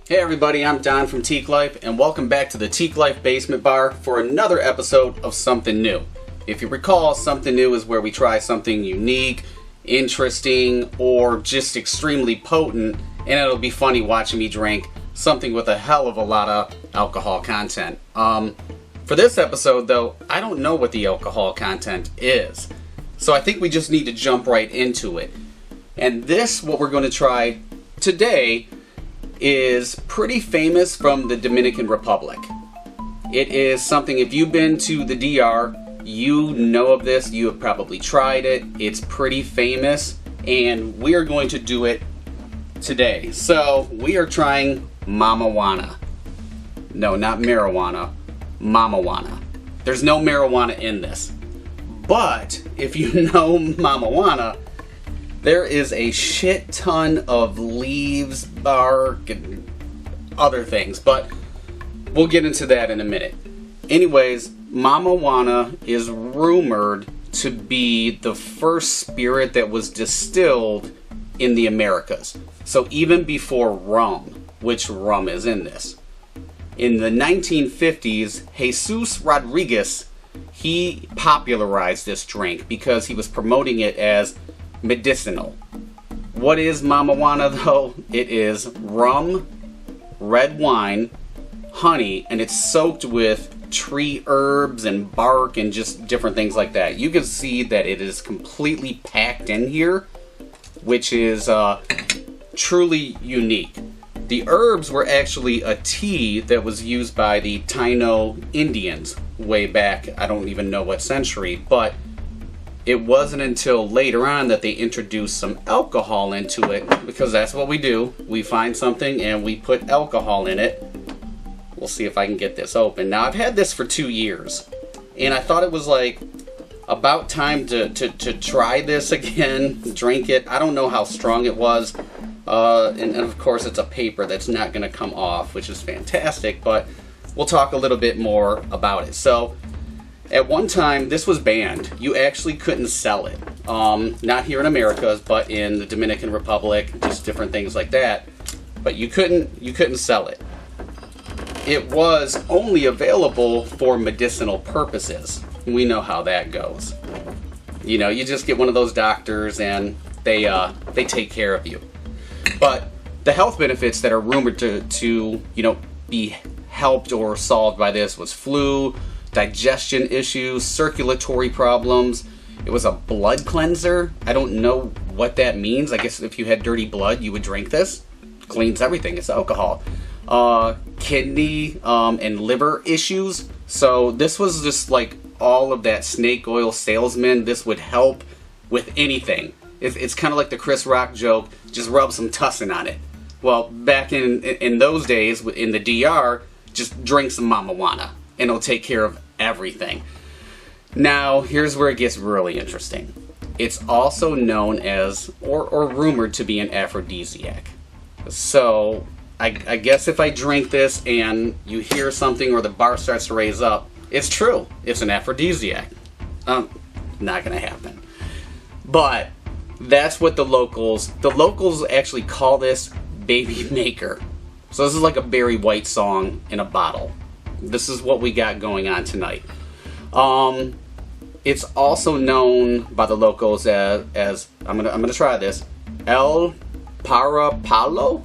Hey everybody, I'm Don from Teeqlife, and welcome back to the Teeqlife Basement Bar for another episode of Something New. If you recall, Something New is where we try something unique, interesting, or just extremely potent, and it'll be funny watching me drink something with a hell of a lot of alcohol content. For this episode though, I don't know what the alcohol content is, so I think we just need to jump right into it. And this, what we're going to try today, is pretty famous from the Dominican Republic. It is something, if you've been to the DR, you know of this, you have probably tried it, it's pretty famous, and we are going to do it today. So, we are trying Mamajuana. No, not marijuana, Mamajuana. There's no marijuana in this. But, if you know Mamajuana, there is a shit ton of leaves, bark, and other things, but we'll get into that in a minute. Anyways, Mamajuana is rumored to be the first spirit that was distilled in the Americas. So even before rum, which rum is in this. In the 1950s, Jesus Rodriguez, he popularized this drink because he was promoting it as medicinal. What is Mamajuana though? It is rum, red wine, honey, and it's soaked with tree herbs and bark and just different things like that. You can see that it is completely packed in here, which is truly unique. The herbs were actually a tea that was used by the Taino Indians way back, I don't even know what century, but it wasn't until later on that they introduced some alcohol into it, because that's what we do. We find something and we put alcohol in it. We'll see if I can get this open. Now, I've had this for 2 years, and I thought it was like about time to try this again, drink it. I don't know how strong it was, and of course it's a paper that's not going to come off, which is fantastic, but we'll talk a little bit more about it. So, at one time, this was banned. You actually couldn't sell it. Not here in America, but in the Dominican Republic, just different things like that. But you couldn't sell it. It was only available for medicinal purposes. We know how that goes. You know, you just get one of those doctors and they take care of you. But the health benefits that are rumored to be helped or solved by this was flu, digestion issues, circulatory problems. It was a blood cleanser. I don't know what that means. I guess if you had dirty blood, you would drink this. Cleans everything. It's alcohol. Kidney and liver issues. So this was just like all of that snake oil salesman. This would help with anything. It's kind of like the Chris Rock joke, just rub some tussin on it. Well, back in those days, in the DR, just drink some Mamajuana, and it'll take care of everything. Now, here's where it gets really interesting. It's also known as, or rumored to be, an aphrodisiac. So, I guess if I drink this and you hear something or the bar starts to raise up, it's true. It's an aphrodisiac. Not gonna happen. But, that's what the locals actually call this baby maker. So this is like a Barry White song in a bottle. This is what we got going on tonight. It's also known by the locals as I'm gonna try this, El Parapalo,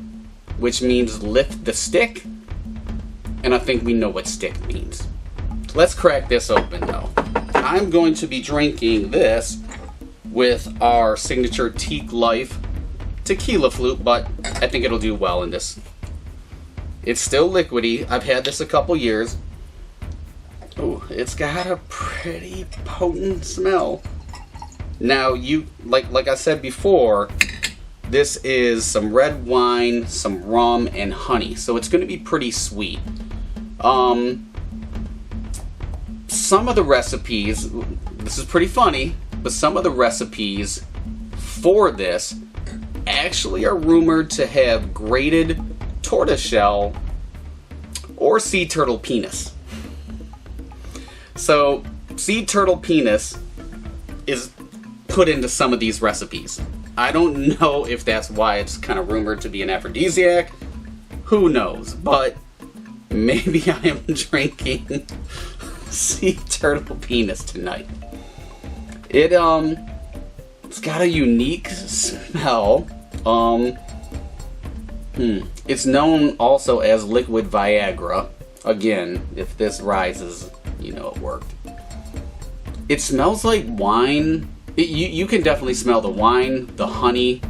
which means lift the stick, and I think we know what stick means. Let's crack this open though. I'm going to be drinking this with our signature Teeqlife tequila flute, but I think it'll do well in this. It's still liquidy. I've had this a couple years. Ooh, it's got a pretty potent smell. Now, like I said before, this is some red wine, some rum, and honey. So it's going to be pretty sweet. Some of the recipes, this is pretty funny, but some of the recipes for this actually are rumored to have grated tortoiseshell or sea turtle penis. So, sea turtle penis is put into some of these recipes. I don't know if that's why it's kind of rumored to be an aphrodisiac. Who knows? But maybe I am drinking sea turtle penis tonight. It's got a unique smell. It's known also as liquid Viagra. Again, if this rises, you know it worked. It smells like wine. You can definitely smell the wine, the honey.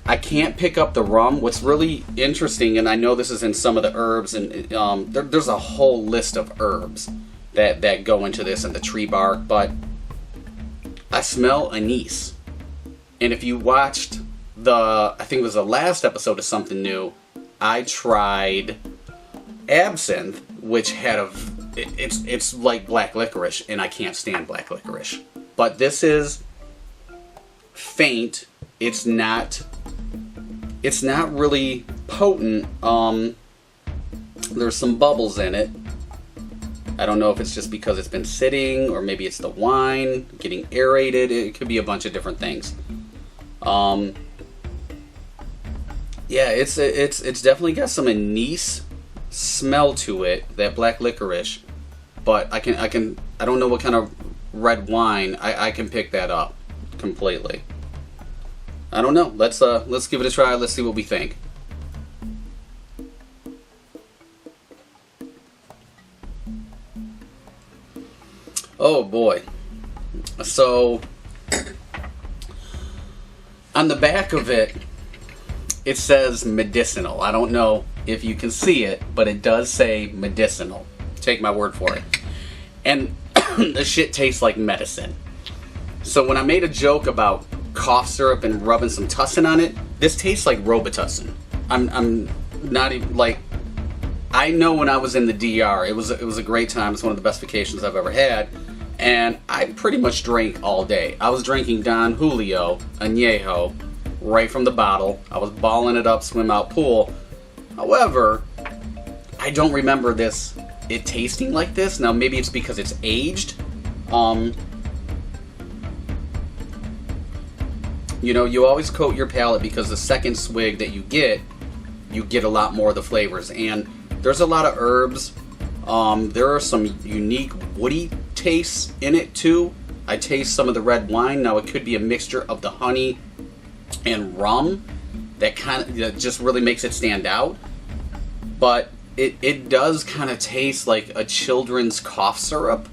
I can't pick up the rum. What's really interesting, and I know this is in some of the herbs, and there's a whole list of herbs that go into this and the tree bark, but I smell anise. And if you watched I think it was the last episode of Something New, I tried absinthe, which had it's like black licorice, and I can't stand black licorice. But this is faint. It's not really potent. There's some bubbles in it. I don't know if it's just because it's been sitting, or maybe it's the wine getting aerated. It could be a bunch of different things. Yeah, it's definitely got some anise smell to it, that black licorice. But I don't know what kind of red wine. I can pick that up completely. I don't know. Let's give it a try. Let's see what we think. Oh boy. So on the back of it, it says medicinal. I don't know if you can see it, but it does say medicinal. Take my word for it. And the shit tastes like medicine. So when I made a joke about cough syrup and rubbing some tussin on it, this tastes like Robitussin. I'm not even like, I know when I was in the DR, it was a great time. It's one of the best vacations I've ever had, and I pretty much drank all day. I was drinking Don Julio Añejo right from the bottle. I was balling it up, swim out pool. However, I don't remember it tasting like this. Now maybe it's because it's aged. You know, you always coat your palate, because the second swig that you get a lot more of the flavors. And there's a lot of herbs. There are some unique woody tastes in it too. I taste some of the red wine. Now it could be a mixture of the honey and rum that just really makes it stand out. But it does kind of taste like a children's cough syrup.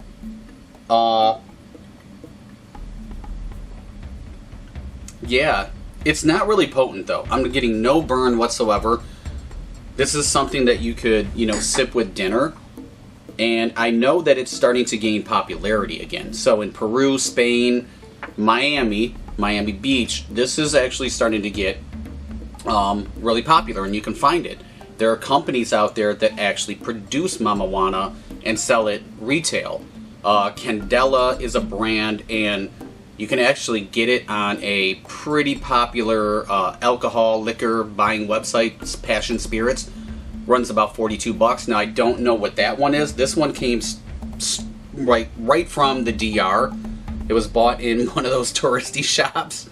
Yeah, it's not really potent though. I'm getting no burn whatsoever. This is something that you could, sip with dinner. And I know that it's starting to gain popularity again. So in Peru, Spain, Miami Beach, this is actually starting to get really popular, and you can find it. There are companies out there that actually produce Mamajuana and sell it retail. Candela is a brand, and you can actually get it on a pretty popular alcohol liquor buying website, Passion Spirits. Runs about $42. Now I don't know what that one is. This one came right from the DR. It was bought in one of those touristy shops,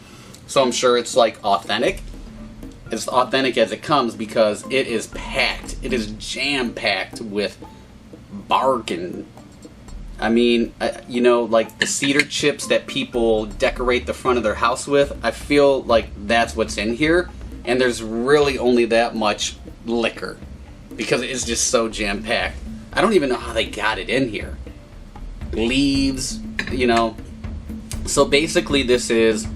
so I'm sure it's like authentic. It's authentic as it comes, because it is packed. It is jam-packed with bark, and I mean, like the cedar chips that people decorate the front of their house with. I feel like that's what's in here, and there's really only that much liquor, because it's just so jam-packed. I don't even know how they got it in here. Leaves, So basically this is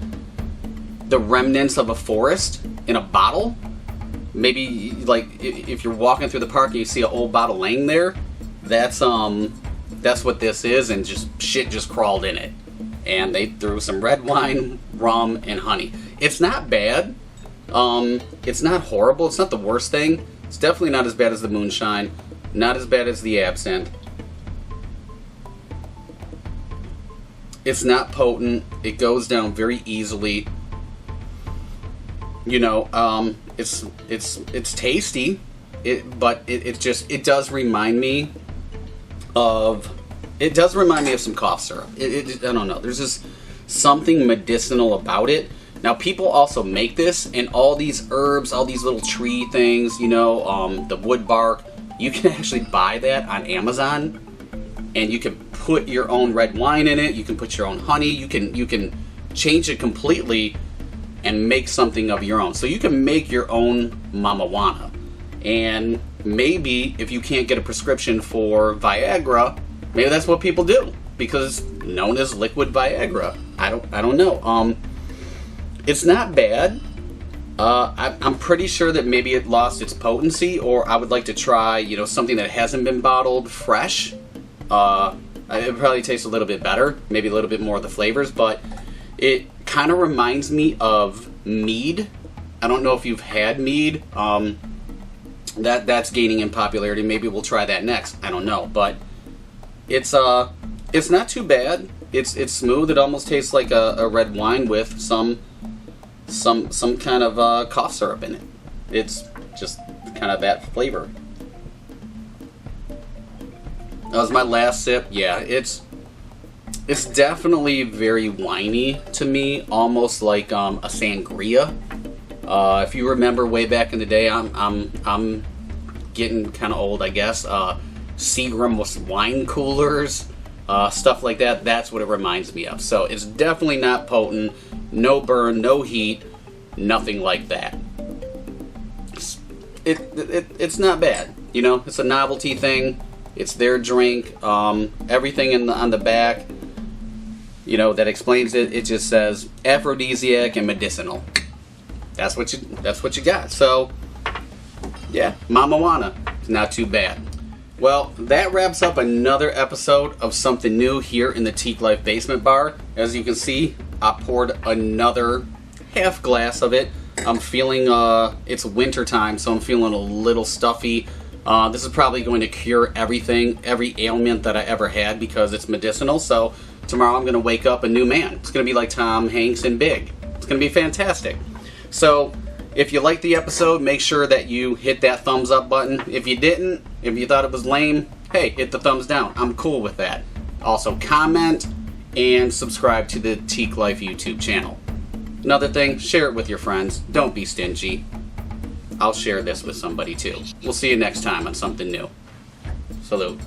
the remnants of a forest in a bottle. Maybe like if you're walking through the park and you see an old bottle laying there, that's what this is, and shit just crawled in it. And they threw some red wine, rum, and honey. It's not bad. It's not horrible. It's not the worst thing. It's definitely not as bad as the moonshine. Not as bad as the absinthe. It's not potent. It goes down very easily. It's tasty. But it does remind me of some cough syrup. I don't know. There's just something medicinal about it. Now, people also make this, and all these herbs, all these little tree things, you know, the wood bark, you can actually buy that on Amazon, and you can put your own red wine in it. You can put your own honey. You can change it completely and make something of your own. So you can make your own Mamajuana. And maybe if you can't get a prescription for Viagra, maybe that's what people do, because it's known as liquid Viagra. I don't know. It's not bad. I'm pretty sure that maybe it lost its potency, or I would like to try, you know, something that hasn't been bottled fresh. It probably tastes a little bit better, maybe a little bit more of the flavors, but it kind of reminds me of mead. I don't know if you've had mead. That's gaining in popularity. Maybe we'll try that next. I don't know, but it's not too bad. It's smooth. It almost tastes like a red wine with some kind of cough syrup in it. It's just kind of that flavor. That was my last sip. Yeah, it's definitely very winey to me, almost like a sangria. If you remember way back in the day, I'm getting kind of old, I guess. Seagram was wine coolers, stuff like that. That's what it reminds me of. So it's definitely not potent, no burn, no heat, nothing like that. It's not bad. You know, it's a novelty thing. It's their drink. Everything on the back, you know, that explains it. It just says aphrodisiac and medicinal. That's what you got. So, yeah, Mamajuana. It's not too bad. Well, that wraps up another episode of Something New here in the Teeqlife Basement Bar. As you can see, I poured another half glass of it. I'm feeling, it's winter time, so I'm feeling a little stuffy. This is probably going to cure everything, every ailment that I ever had, because it's medicinal. So tomorrow I'm going to wake up a new man. It's going to be like Tom Hanks in Big. It's going to be fantastic. So if you liked the episode, make sure that you hit that thumbs up button. If you didn't, if you thought it was lame, hey, hit the thumbs down. I'm cool with that. Also, comment and subscribe to the Teeqlife YouTube channel. Another thing, share it with your friends. Don't be stingy. I'll share this with somebody too. We'll see you next time on Something New. Salute.